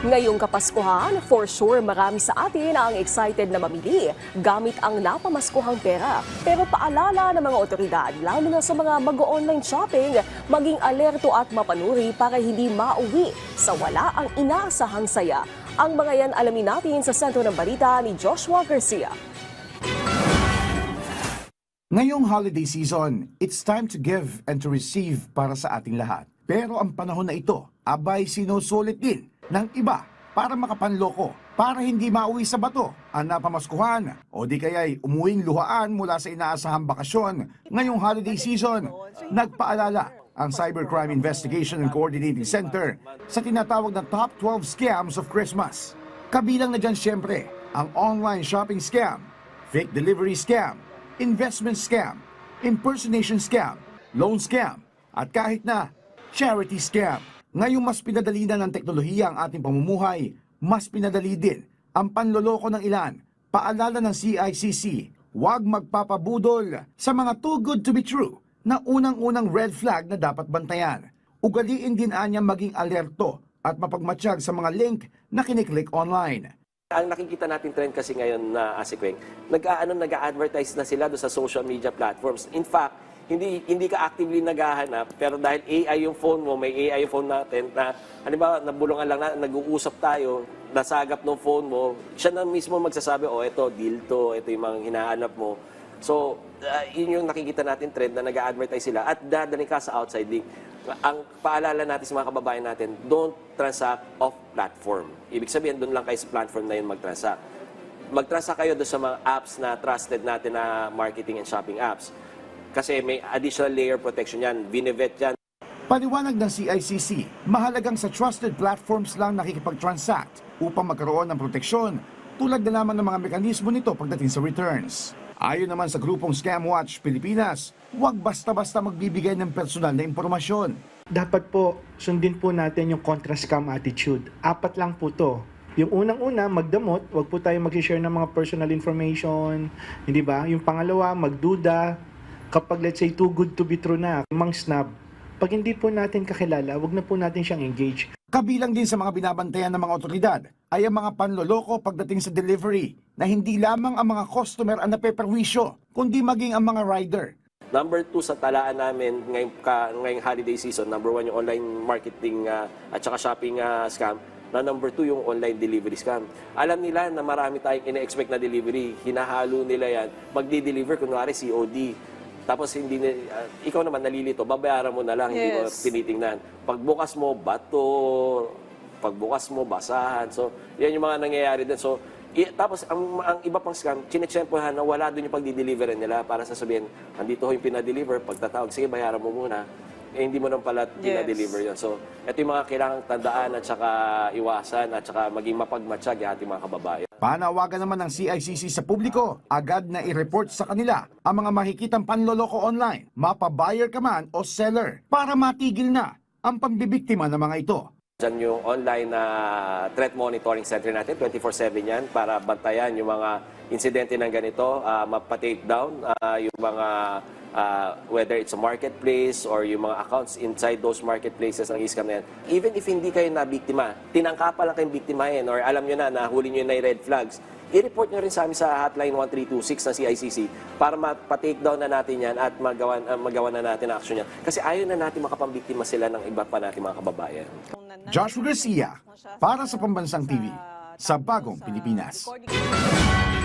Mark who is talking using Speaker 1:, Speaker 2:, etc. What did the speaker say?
Speaker 1: Ngayong Kapaskuhan, for sure marami sa atin ang excited na mamili gamit ang napamaskuhang pera. Pero paalala ng mga otoridad, lalo na sa mga mag-online shopping, maging alerto at mapanuri para hindi mauwi sa wala ang inaasahang saya. Ang mga yan alamin natin sa sentro ng balita ni Joshua Garcia.
Speaker 2: Ngayong holiday season, it's time to give and to receive para sa ating lahat. Pero ang panahon na ito, abay sinusulit din ng iba para makapanloko, para hindi mauwi sa bato ang napamaskuhan o di kaya'y umuwing luhaan mula sa inaasahang bakasyon. Ngayong holiday season, nagpaalala ang Cybercrime Investigation and Coordinating Center sa tinatawag na Top 12 Scams of Christmas. Kabilang na dyan siyempre ang online shopping scam, fake delivery scam, investment scam, impersonation scam, loan scam, at kahit na charity scam. Ngayong mas pinadali na ng teknolohiya ang ating pamumuhay, mas pinadali din ang panloloko ng ilan. Paalala ng CICC, huwag magpapabudol sa mga too good to be true na unang-unang red flag na dapat bantayan. Ugaliin din anya maging alerto at mapagmatsyag sa mga link na kiniklik online.
Speaker 3: Ang nakikita natin trend kasi ngayon na Asikweng, nag-a-advertise na sila do sa social media platforms. In fact, hindi ka actively naghahanap, pero dahil AI yung phone mo, may AI yung phone natin na, halimbawa, nabulungan lang na, nag-uusap tayo, nasagap ng phone mo, siya na mismo magsasabi, oh, ito, deal to, ito yung mga hinahanap mo. So, yun yung nakikita natin trend na nag-a-advertise sila at dadaling ka sa outside link. Ang paalala natin sa mga kababayan natin, don't transact off platform. Ibig sabihin, doon lang kayo sa platform na yun mag-transact. Mag-transact kayo doon sa mga apps na trusted natin na marketing and shopping apps. Kasi may additional layer protection yan, binivet yan.
Speaker 2: Paliwanag ng CICC, mahalagang sa trusted platforms lang nakikipag-transact upang magkaroon ng proteksyon tulad na naman ng mga mekanismo nito pagdating sa returns. Ayon naman sa grupong Scamwatch Pilipinas, huwag basta-basta magbibigay ng personal na impormasyon.
Speaker 4: Dapat po, sundin po natin yung contra-scam attitude. 4 lang po to. Yung unang-una, magdamot, huwag po tayo mag-share ng mga personal information, hindi ba? Yung pangalawa, magduda. Kapag let's say too good to be true na, mang-snub, pag hindi po natin kakilala, wag na po natin siyang engage.
Speaker 2: Kabilang din sa mga binabantayan ng mga otoridad ay ang mga panloloko pagdating sa delivery na hindi lamang ang mga customer ang napeperwisyo, kundi maging ang mga rider.
Speaker 3: Number 2 sa talaan namin ngayong holiday season, number 1 yung online marketing at saka shopping scam, na number 2 yung online delivery scam. Alam nila na marami tayong ina-expect na delivery, hinahalo nila yan, magdi-deliver kunwari COD. Tapos hindi ikaw naman nalilito, babayaran mo na lang, hindi mo tinitingnan. Pagbukas mo, bato, pagbukas mo, basahan. So, yan yung mga nangyayari din. So, tapos ang iba pang scam, chinechempohan na wala doon yung pagdi-deliveran nila para sasabihin, andito ho yung pinadeliver, pagtatawag, sige, bayaran mo muna. Eh, hindi mo nang pala pinadeliver yun. So, ito yung mga kailangang tandaan at saka iwasan at saka maging mapagmatsyag yung ating mga kababayan.
Speaker 2: Panawagan naman ng CICC sa publiko, agad na i-report sa kanila ang mga makikitang panloloko online, mapa-buyer ka man o seller, para matigil na ang pambibiktima ng mga ito.
Speaker 3: Diyan yung online na threat monitoring center natin, 24/7 yan, para bantayan yung mga insidente ng ganito, mapa-take down yung mga whether it's a marketplace or yung mga accounts inside those marketplaces ang scam na yan. Even if hindi kayo nabiktima, tinangka pa lang kayong biktimahin or alam nyo na, nahuli nyo na yung red flags, i-report nyo rin sa amin sa hotline 1326 ng CICC para mapa-take down na natin yan at magawa na natin ang action yan. Kasi ayaw na natin makapambiktima sila ng iba pa natin mga kababayan.
Speaker 2: Joshua Garcia, para sa Pambansang TV, sa Bagong Pilipinas.